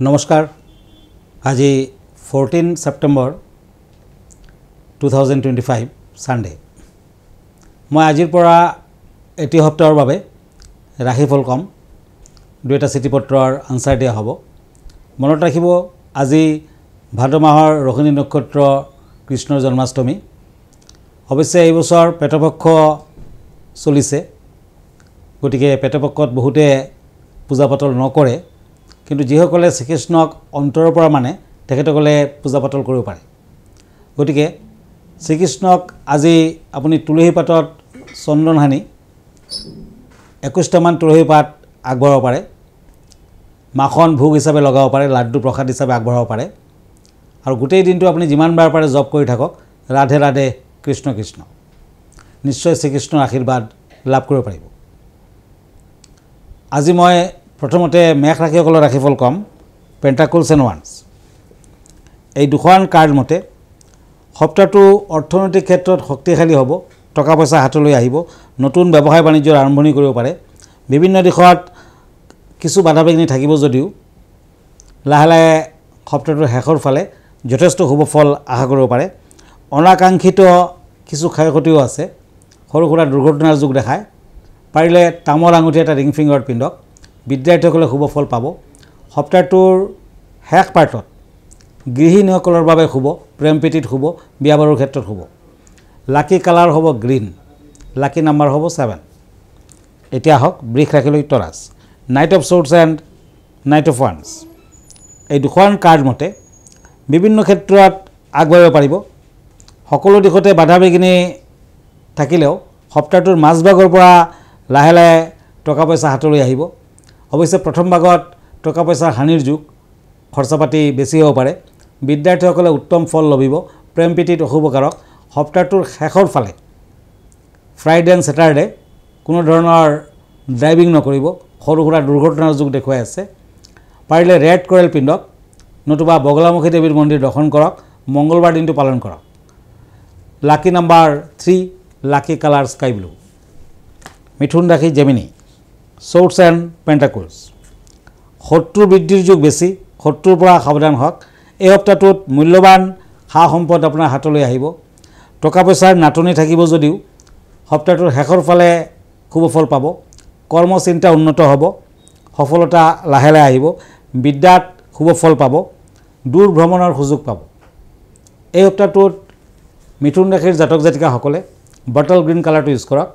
নমস্কাৰ আজি 14 সেপ্টেম্বৰ 2025 সানডে মই আজিৰ পৰা এটি সপ্তাহৰ বাবে ৰাশিফল কম দুটা চিঠিপত্ৰৰ আনসাৰ দিয়া হ'ব মনত ৰাখিব আজি ভাদ মাহৰ ৰোহিণী নক্ষত্ৰ কৃষ্ণৰ জন্মাষ্টমী অৱশ্যে এই বছৰ পেটপক্ষ চলিছে গতিকে পেটপক্ষত বহুতে পূজা পাতল নকৰে কিন্তু যিসকলে শ্ৰীকৃষ্ণক অন্তৰৰ পৰা মানে তেখেতসকলে পূজা পাতল কৰিব পাৰে গতিকে শ্ৰীকৃষ্ণক আজি আপুনি তুলসী পাতত চন্দন হানি 21 মান তুলসী পাত আগবঢ়াব পাৰে মাখন ভোগ হিচাপে লগাব পাৰে লাড্ডু প্ৰসাদ হিচাপে আগবঢ়াব পাৰে আৰু গোটেই দিনটো আপুনি যিমানবাৰ পাৰে জপ কৰি থাকক ৰাধে ৰাধে কৃষ্ণ কৃষ্ণ নিশ্চয় শ্ৰীকৃষ্ণৰ আশীৰ্বাদ লাভ কৰিব পাৰিব আজি মই প্ৰথমতে মেঘ ৰাশিসকলৰ ৰাশিফল কম পেণ্টাকলছ এণ্ড ওৱান্স এই দুখন কাৰ্ড মতে সপ্তাহটো অৰ্থনৈতিক ক্ষেত্ৰত শক্তিশালী হ'ব টকা পইচা হাতলৈ আহিব নতুন ব্যৱসায় বাণিজ্যৰ আৰম্ভণি কৰিব পাৰে বিভিন্ন দিশত কিছু বাধা বিঘ্নি থাকিব যদিও লাহে লাহে সপ্তাহটোৰ শেষৰ ফালে যথেষ্ট শুভ ফল আশা কৰিব পাৰে অনাকাংক্ষিত কিছু ক্ষয় ক্ষতিও আছে সৰু সুৰা দুৰ্ঘটনাৰ যোগ দেখায় পাৰিলে তামৰ আঙুঠি এটা ৰিং ফিংগাৰত পিন্ধক বিদ্যাৰ্থীসকলে শুভ ফল পাব সপ্তাহটোৰ শেষ পাৰ্টত গৃহিণীসকলৰ বাবে শুভ প্ৰেম প্ৰীতিত শুভ বিয়া বাৰুৰ ক্ষেত্ৰত শুভ লাকি কালাৰ হ'ব গ্ৰীণ লাকি নাম্বাৰ হ'ব 7 এতিয়া হওক বৃষ ৰাশিলৈ Taurus knight of swords and knight of ওৱান্স এই দুখন কাৰ্ড মতে বিভিন্ন ক্ষেত্ৰত আগবাঢ়িব পাৰিব সকলো দিশতে বাধা বিঘ্নি থাকিলেও সপ্তাহটোৰ মাজভাগৰ পৰা লাহে লাহে টকা পইচা হাতলৈ আহিব অৱশ্যে প্ৰথম ভাগত টকা পইচাৰ হানিৰ যুগ খৰচা পাতি বেছি হ'ব পাৰে বিদ্যাৰ্থীসকলে উত্তম ফল লভিব প্ৰেম প্ৰীতিত অশুভকাৰক সপ্তাহটোৰ শেষৰ ফালে ফ্ৰাইডে এণ্ড ছেটাৰডে কোনো ধৰণৰ ড্ৰাইভিং নকৰিব সৰু সুৰা দুৰ্ঘটনাৰ যুগ দেখুৱাই আছে পাৰিলে ৰেড কৰেল পিন্ধক নতুবা বগলামুখী দেৱীৰ মন্দিৰ দৰ্শন কৰক মংগলবাৰ দিনটো পালন কৰক লাকি নাম্বাৰ 3 লাকি কালাৰ স্কাই ব্লু মিথুন ৰাশি জেমিনি সৰ্ডছ এণ্ড পেণ্টাকলছ শত্ৰু বৃদ্ধিৰ যুগ বেছি শত্ৰুৰ পৰা সাৱধান হওক এই সপ্তাহটোত মূল্যৱান সা সম্পদ আপোনাৰ হাতলৈ আহিব টকা পইচাৰ নাটনি থাকিব যদিও সপ্তাহটোৰ শেষৰ ফালে শুভ ফল পাব কৰ্মচিন্তা উন্নত হ'ব সফলতা লাহে লাহে আহিব বিদ্যাত শুভ ফল পাব দূৰ ভ্ৰমণৰ সুযোগ পাব এই সপ্তাহটোত মিথুন ৰাশিৰ জাতক জাতিকাসকলে বটল গ্ৰীণ কালাৰটো ইউজ কৰক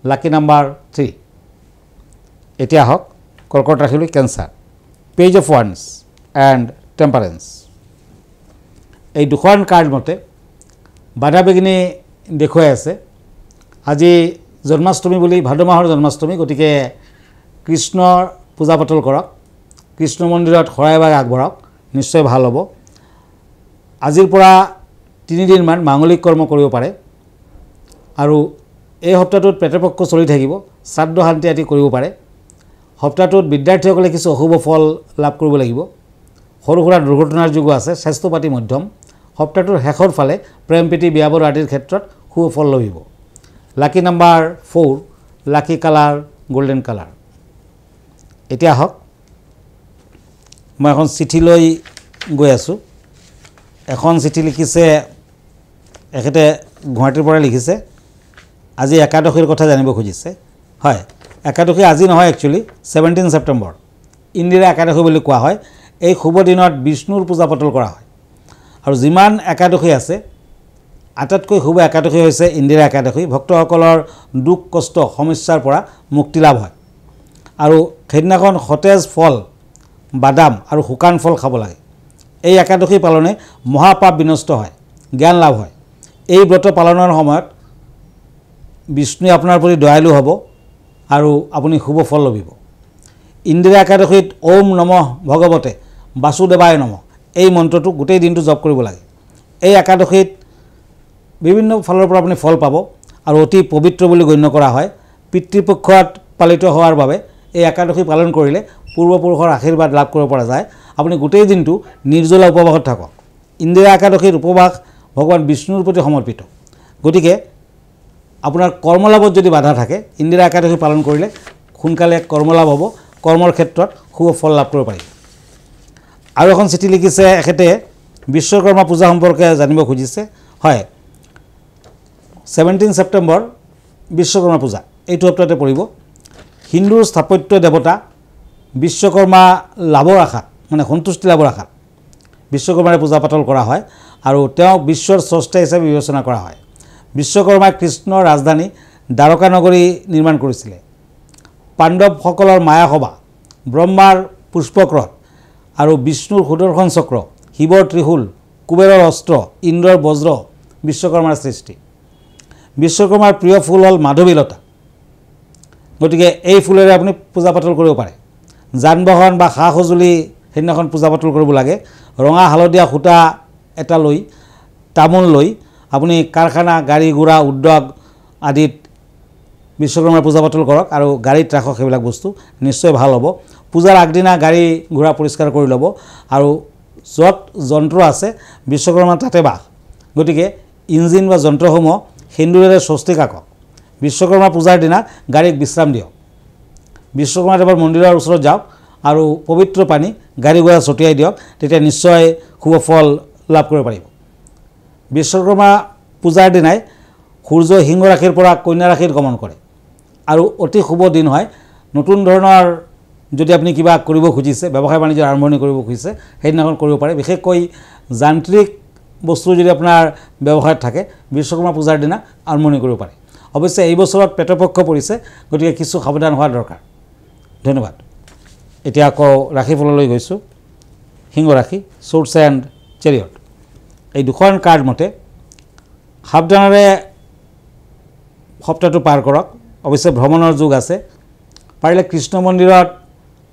লাকি নাম্বাৰ 3 এতিয়া হওক কৰ্কট ৰাশিলৈ কেঞ্চাৰ পেজ অফ ওৱান্স এণ্ড টেম্পাৰেন্স এই দুখন কাৰ্ড মতে বাধা বিঘ্নি দেখুৱাই আছে আজি জন্মাষ্টমী বুলি ভাদ মাহৰ জন্মাষ্টমী গতিকে কৃষ্ণৰ পূজা পাতল কৰক কৃষ্ণ মন্দিৰত শৰাই ভাগ আগবঢ়াওক নিশ্চয় ভাল হ'ব আজিৰ পৰা 3 দিনমান মাংগলিক কৰ্ম কৰিব পাৰে আৰু এই সপ্তাহটোত পেটপক্ষ চলি থাকিব শ্ৰাদ্ধ শান্তি আদি কৰিব পাৰে সপ্তাহটোত বিদ্যাৰ্থীসকলে কিছু অশুভ ফল লাভ কৰিব লাগিব সৰু সুৰা দুৰ্ঘটনাৰ যুগ আছে স্বাস্থ্য পাতি মধ্যম সপ্তাহটোৰ শেষৰ ফালে প্ৰেম প্ৰীতি বিয়া বাৰু আদিৰ ক্ষেত্ৰত শুভ ফল লভিব লাকি নাম্বাৰ 4 লাকি কালাৰ গোল্ডেন কালাৰ এতিয়া হওক মই এখন চিঠি লৈ গৈ আছোঁ এখন চিঠি লিখিছে এখেতে গুৱাহাটীৰ পৰা লিখিছে আজি একাদশীৰ কথা জানিব খুজিছে হয় একাদশী আজি নহয় একচুৱেলি 17 ছেপ্টেম্বৰ ইন্দিৰা একাদশী বুলি কোৱা হয় এই শুভ দিনত বিষ্ণুৰ পূজা পাতল কৰা হয় আৰু যিমান একাদশী আছে আটাইতকৈ শুভ একাদশী হৈছে ইন্দিৰা একাদশী ভক্তসকলৰ দুখ কষ্ট সমস্যাৰ পৰা মুক্তি লাভ হয় আৰু সেইদিনাখন সতেজ ফল বাদাম আৰু শুকান ফল খাব লাগে এই একাদশী পালনে মহাপাপ বিনষ্ট হয় জ্ঞান লাভ হয় এই ব্ৰত পালনৰ সময়ত বিষ্ণুৱে আপোনাৰ প্ৰতি দয়ালু হ'ব আৰু আপুনি শুভ ফল লভিব ইন্দিৰা একাদশীত ওম নমঃ ভগৱতে বাসুদেৱায় নমঃ এই মন্ত্ৰটো গোটেই দিনটো জপ কৰিব লাগে এই একাদশীত বিভিন্ন ফালৰ পৰা আপুনি ফল পাব আৰু অতি পবিত্ৰ বুলি গণ্য কৰা হয় পিতৃপক্ষত পালিত হোৱাৰ বাবে এই একাদশী পালন কৰিলে পূৰ্বপুৰুষৰ আশীৰ্বাদ লাভ কৰিব পৰা যায় আপুনি গোটেই দিনটো নিৰ্জলা উপবাসত থাকক ইন্দিৰা একাদশীৰ উপবাস ভগৱান বিষ্ণুৰ প্ৰতি সমৰ্পিত গতিকে আপোনাৰ কৰ্মলাভত যদি বাধা থাকে ইন্দিৰা একাদশী পালন কৰিলে সোনকালে কৰ্মলাভ হ'ব কৰ্মৰ ক্ষেত্ৰত শুভ ফল লাভ কৰিব পাৰিব আৰু এখন চিঠি লিখিছে এখেতে বিশ্বকৰ্মা পূজা সম্পৰ্কে জানিব খুজিছে। হয়, 17 ছেপ্টেম্বৰ বিশ্বকৰ্মা পূজা এইটো সপ্তাহতে পৰিব। হিন্দুৰ স্থাপত্য দেৱতা বিশ্বকৰ্মা লাভৰ আশাত মানে সন্তুষ্টি লাভৰ আশাত বিশ্বকৰ্মাৰে পূজা পাতল কৰা হয় আৰু তেওঁক বিশ্বৰ স্ৰষ্টা হিচাপে বিবেচনা কৰা হয়। বিশ্বকৰ্মাই কৃষ্ণৰ ৰাজধানী দ্বাৰকা নগৰী নিৰ্মাণ কৰিছিলে। পাণ্ডৱসকলৰ মায়াসভা, ব্ৰহ্মাৰ পুষ্পক্ৰথ আৰু বিষ্ণুৰ সুদৰ্শন চক্ৰ, শিৱৰ ত্ৰিশূল, কুবেৰৰ অস্ত্ৰ, ইন্দ্ৰৰ বজ্ৰ বিশ্বকৰ্মাৰ সৃষ্টি। বিশ্বকৰ্মাৰ প্ৰিয় ফুল হ'ল মাধৱীলতা, গতিকে এই ফুলেৰে আপুনি পূজা পাতল কৰিব পাৰে। যান বাহন বা সা সঁজুলি সেইদিনাখন পূজা পাতল কৰিব লাগে। ৰঙা হালধীয়া সূতা এটা লৈ, তামোল লৈ আপুনি কাৰখানা, গাড়ী ঘোঁৰা, উদ্যোগ আদিত বিশ্বকৰ্মাৰ পূজা পাতল কৰক আৰু গাড়ীত ৰাখক। সেইবিলাক বস্তু নিশ্চয় ভাল হ'ব। পূজাৰ আগদিনা গাড়ী ঘোঁৰা পৰিষ্কাৰ কৰি ল'ব আৰু য'ত যন্ত্ৰ আছে বিশ্বকৰ্মা তাতে বাস, গতিকে ইঞ্জিন বা যন্ত্ৰসমূহ সেন্দুৰেৰে স্বস্তিক আঁকক। বিশ্বকৰ্মা পূজাৰ দিনা গাড়ীক বিশ্ৰাম দিয়ক। বিশ্বকৰ্মা দেৱৰ মন্দিৰৰ ওচৰত যাওক আৰু পবিত্ৰ পানী গাড়ী ঘোঁৰা ছটিয়াই দিয়ক, তেতিয়া নিশ্চয় শুভ ফল লাভ কৰিব পাৰিব। বিশ্বকৰ্মা পূজাৰ দিনাই সূৰ্য সিংহ ৰাশিৰ পৰা কন্যা ৰাশিত গমন কৰে আৰু অতি শুভ দিন হয়। নতুন ধৰণৰ যদি আপুনি কিবা কৰিব খুজিছে, ব্যৱসায় বাণিজ্যৰ আৰম্ভণি কৰিব খুজিছে, সেইদিনাখন কৰিব পাৰে। বিশেষকৈ যান্ত্ৰিক বস্তু যদি আপোনাৰ ব্যৱসায়ত থাকে, বিশ্বকৰ্মা পূজাৰ দিনা আৰম্ভণি কৰিব পাৰে। অৱশ্যে এই বছৰত পেটপক্ষ পৰিছে, গতিকে কিছু সাৱধান হোৱা দৰকাৰ। ধন্যবাদ। এতিয়া আকৌ ৰাশিফললৈ গৈছোঁ। সিংহ ৰাশি, শ্বৰ্টছ এণ্ড চেৰিয়ট। এই দুখন কাৰ্ড মতে সাৱধানেৰে সপ্তাহটো পাৰ কৰক। অৱশ্যে ভ্ৰমণৰ যোগ আছে। পাৰিলে কৃষ্ণ মন্দিৰত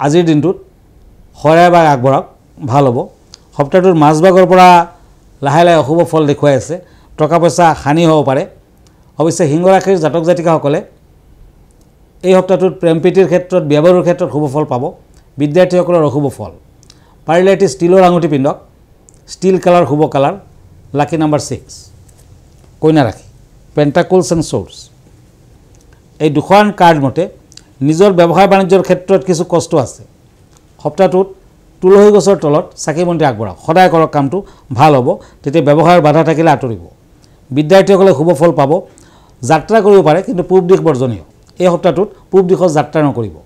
আজিৰ দিনটোত শৰাই বা আগবঢ়াওক, ভাল হ'ব। সপ্তাহটোৰ মাজভাগৰ পৰা লাহে লাহে অশুভ ফল দেখুৱাই আছে। টকা পইচা হানি হ'ব পাৰে। অৱশ্যে সিংহ ৰাশিৰ জাতক জাতিকাসকলে এই সপ্তাহটোত প্ৰেম প্ৰীতিৰ ক্ষেত্ৰত, বিয়া বাৰুৰ ক্ষেত্ৰত শুভ ফল পাব। বিদ্যাৰ্থীসকলৰ অশুভ ফল। পাৰিলে এটি ষ্টীলৰ আঙুঠি পিন্ধক। ষ্টীল কালাৰ শুভ কালাৰ। লাকি নাম্বাৰ 6। কন্যা ৰাশি, পেণ্টাকলছ এণ্ড শ্বৰ্ডছ। এই দুখন কাৰ্ড মতে নিজৰ ব্যৱসায় বাণিজ্যৰ ক্ষেত্ৰত কিছু কষ্ট আছে। সপ্তাহটোত তুলসী গছৰ তলত চাকি বন্তি আগবঢ়াওক। সদায় কৰক, কামটো ভাল হ'ব। তেতিয়া ব্যৱসায়ৰ বাধা থাকিলে আঁতৰিব। বিদ্যাৰ্থীসকলে শুভ ফল পাব। যাত্ৰা কৰিব পাৰে, কিন্তু পূব দিশ বৰ্জনীয়। এই সপ্তাহটোত পূব দিশত যাত্ৰা নকৰিব।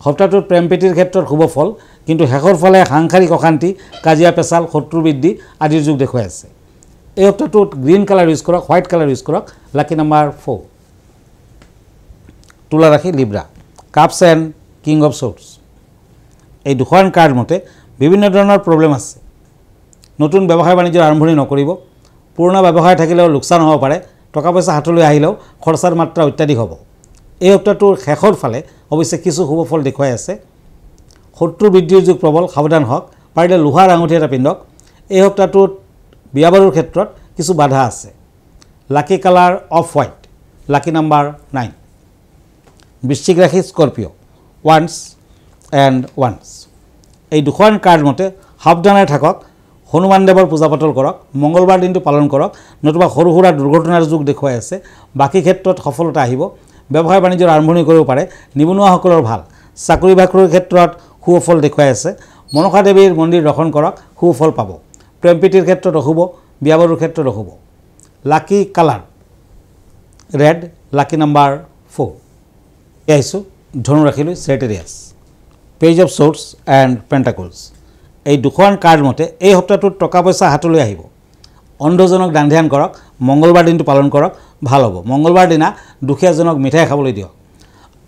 সপ্তাহটোত প্ৰেম প্ৰীতিৰ ক্ষেত্ৰত শুভ ফল, কিন্তু শেষৰ ফালে সাংসাৰিক অশান্তি, কাজিয়া পেচাল, শত্ৰু বৃদ্ধি আদিৰ যুগ দেখুৱাই আছে। এই সপ্তাহটোত গ্ৰীণ কালাৰ ইউজ কৰক, হোৱাইট কালাৰ ইউজ কৰক। Lucky number 4। তুলা ৰাশি, Libra, cups and king of shorts. এই দুখন কাৰ্ড মতে বিভিন্ন ধৰণৰ প্ৰব্লেম আছে। নতুন ব্যৱসায় বাণিজ্যৰ আৰম্ভণি নকৰিব। পুৰণা ব্যৱসায় থাকিলেও লোকচান হ'ব পাৰে। টকা পইচা হাতলৈ আহিলেও খৰচাৰ মাত্ৰা অত্যাধিক হ'ব। এই সপ্তাহটোৰ শেষৰ ফালে অৱশ্যে কিছু শুভ ফল দেখুৱাই আছে। শত্ৰু বৃদ্ধিৰ যুগ প্ৰবল, সাৱধান হওক। পাৰিলে লোহাৰ আঙুঠি এটা পিন্ধক। এই সপ্তাহটোত বিয়া বাৰুৰ ক্ষেত্ৰত কিছু বাধা আছে। Lucky colour of white. Lucky number 9। বৃশ্চিক ৰাশি, স্কৰপিঅ, ওৱান্স এণ্ড ওৱান্স। এই দুখন কাৰ্ড মতে সাৱধানে থাকক। হনুমান দেৱৰ পূজা পাতল কৰক। মংগলবাৰ দিনটো পালন কৰক, নতুবা সৰু সুৰা দুৰ্ঘটনাৰ যুগ দেখুৱাই আছে। বাকী ক্ষেত্ৰত সফলতা আহিব। ব্যৱসায় বাণিজ্যৰ আৰম্ভণি কৰিব পাৰে। নিবনুৱাসকলৰ ভাল। চাকৰি বাকৰিৰ ক্ষেত্ৰত শুভ ফল দেখুৱাই আছে। মনসা দেৱীৰ মন্দিৰ দৰ্শন কৰক, শুভ ফল পাব। প্ৰেম প্ৰীতিৰ ক্ষেত্ৰত অশুভ, বিয়া বাৰুৰ ক্ষেত্ৰত অশুভ। লাকি কালাৰ ৰেড। লাকি নাম্বাৰ 4। আহিছোঁ ধনু ৰাশিলৈ, চেৰিটেৰিয়াছ, পেজ অফ শ্বৰ্টছ এণ্ড পেণ্টাকলছ। এই দুখন কাৰ্ড মতে এই সপ্তাহটোত টকা পইচা হাতলৈ আহিব। অন্ধজনক দান ধ্যান কৰক। মংগলবাৰ দিনটো পালন কৰক, ভাল হ'ব। মংগলবাৰ দিনা দুখীয়াজনক মিঠাই খাবলৈ দিয়ক।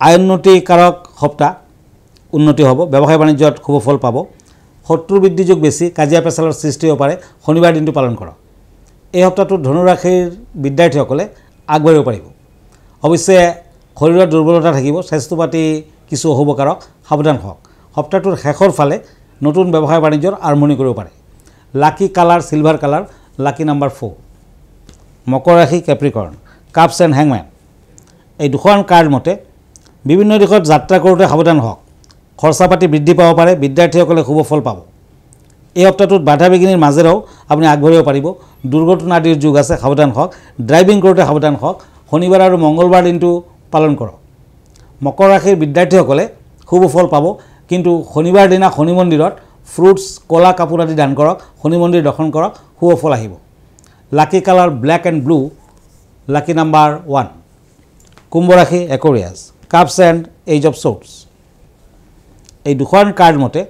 আয়োন্নতিকাৰক সপ্তাহ, উন্নতি হ'ব। ব্যৱসায় বাণিজ্যত শুভ ফল পাব। শত্ৰু বৃদ্ধি যুগ বেছি, কাজিয়া পেচালৰ সৃষ্টি হ'ব পাৰে। শনিবাৰ দিনটো পালন কৰক। এই সপ্তাহটোত ধনুৰাশিৰ বিদ্যাৰ্থীসকলে আগবাঢ়িব পাৰিব। অৱশ্যে শৰীৰত দুৰ্বলতা থাকিব। স্বাস্থ্য পাতি কিছু অশুভকাৰক, সাৱধান হওক। সপ্তাহটোৰ শেষৰ ফালে নতুন ব্যৱসায় বাণিজ্যৰ আৰম্ভণি কৰিব পাৰে। লাকি কালাৰ চিলভাৰ কালাৰ। লাকি নাম্বাৰ 4। মকৰ ৰাশি, কেপ্ৰিকৰ্ণ, কাপছ এণ্ড হেংমেন। এই দুখন কাৰ্ড মতে বিভিন্ন দিশত যাত্ৰা কৰোঁতে সাৱধান হওক। খৰচা পাতি বৃদ্ধি পাব পাৰে। বিদ্যাৰ্থীসকলে শুভ ফল পাব। এই সপ্তাহটোত বাধা বিঘিনিৰ মাজেৰেও আপুনি আগবাঢ়িব পাৰিব। দুৰ্ঘটনা আদিৰ যুগ আছে, সাৱধান হওক। ড্ৰাইভিং কৰোঁতে সাৱধান হওক। শনিবাৰ আৰু মংগলবাৰ দিনটো পালন কৰক। মকৰ ৰাশিৰ বিদ্যাৰ্থীসকলে শুভ ফল পাব, কিন্তু শনিবাৰ দিনা শনি মন্দিৰত ফ্ৰুটছ কলা কাপোৰ আদি দান কৰক শনি মন্দিৰ দৰ্শন কৰক শুভ ফল আহিব lucky colour black and blue lucky number 1 কুম্ভ ৰাশি Aquarius cups and ace of swords এই দুখন কাৰ্ড মতে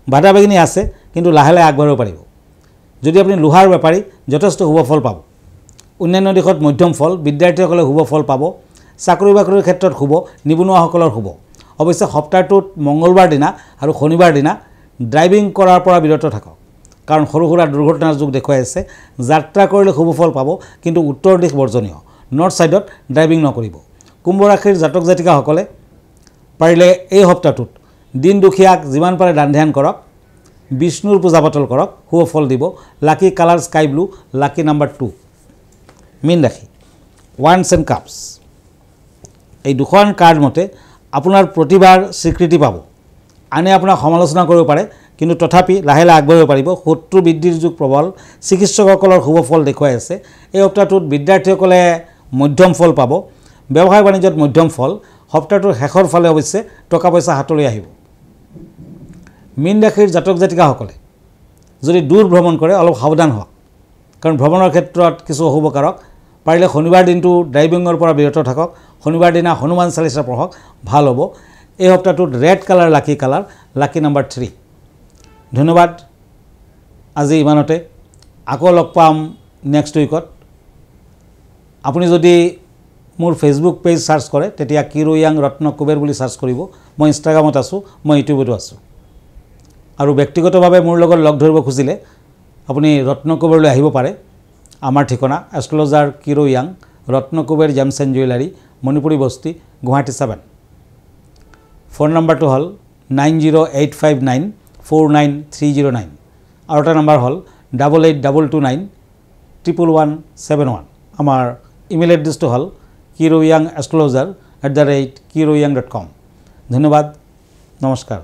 বাধা বিঘিনি আছে কিন্তু লাহে লাহে আগবাঢ়িব পাৰিব যদি আপুনি লোহাৰ বেপাৰী যথেষ্ট শুভ ফল পাব অন্যান্য দিশত মধ্যম ফল বিদ্যাৰ্থীসকলে শুভ ফল পাব চাকৰি বাকৰিৰ ক্ষেত্ৰত শুভ নিবনুৱাসকলৰ শুভ অৱশ্যে সপ্তাহটোত মঙ্গলবাৰ দিনা আৰু শনিবাৰ দিনা ড্ৰাইভিং কৰাৰ পৰা বিৰত থাকক কাৰণ সৰু সুৰা দুৰ্ঘটনাৰ যোগ দেখুৱাই আছে যাত্ৰা কৰিলে শুভ ফল পাব কিন্তু উত্তৰ দিশ বৰ্জনীয় নৰ্থ সাইডত ড্ৰাইভিং নকৰিব কুম্ভ ৰাশিৰ জাতক জাতিকাসকলে পাৰিলে এই সপ্তাহটোত দিন দুখীয়াক যিমান পাৰে দান ধ্যান কৰক বিষ্ণুৰ পূজা পাতল কৰক শুভ ফল দিব লাকি colour sky blue lucky number 2 মীন ৰাশি ওৱান্স এণ্ড কাপছ এই দুখন কাৰ্ড মতে আপোনাৰ প্ৰতিভাৰ স্বীকৃতি পাব আনে আপোনাক সমালোচনা কৰিব পাৰে কিন্তু তথাপি লাহে লাহে আগবাঢ়িব পাৰিব শত্ৰু বৃদ্ধিৰ যুগ প্ৰবল চিকিৎসকসকলৰ শুভ ফল দেখুৱাই আছে এই সপ্তাহটোত বিদ্যাৰ্থীসকলে মধ্যম ফল পাব ব্যৱসায় বাণিজ্যত মধ্যম ফল সপ্তাহটোৰ শেষৰ ফালে অৱশ্যে টকা পইচা হাতলৈ আহিব মীন ৰাশিৰ জাতক জাতিকাসকলে যদি দূৰ ভ্ৰমণ কৰে অলপ সাৱধান হওক কাৰণ ভ্ৰমণৰ ক্ষেত্ৰত কিছু অশুভ কাৰক পাৰিলে শনিবাৰ দিনটো ড্ৰাইভিঙৰ পৰা বিৰত থাকক শনিবাৰ দিনা হনুমান চালিচা পঢ়ক ভাল হ'ব এই সপ্তাহটোত ৰেড কালাৰ লাকি নাম্বাৰ 3 ধন্যবাদ আজি ইমানতে আকৌ লগ পাম নেক্সট উইকত আপুনি যদি মোৰ ফেচবুক পেজ সাৰ্চ কৰে তেতিয়া কিৰোয়াং ৰত্ন কুবেৰ বুলি সাৰ্চ কৰিব মই ইনষ্টাগ্ৰামত আছোঁ মই ইউটিউবতো আছোঁ আৰু ব্যক্তিগতভাৱে মোৰ লগত লগ ধৰিব খুজিলে আপুনি ৰত্ন কুবেৰলৈ আহিব পাৰে আমাৰ ঠিকনা astrologer Kirowang Ratna Kuber gems and jewellery Manipuri Basti Guwahati 7 phone নম্বৰটো হ'ল 9085949309 আৰু এটা নম্বৰ হ'ল 8822911171 আমাৰ ইমেইল এড্ৰেছটো হ'ল kiroyangastrologer@kiroyang.com ধন্যবাদ নমস্কাৰ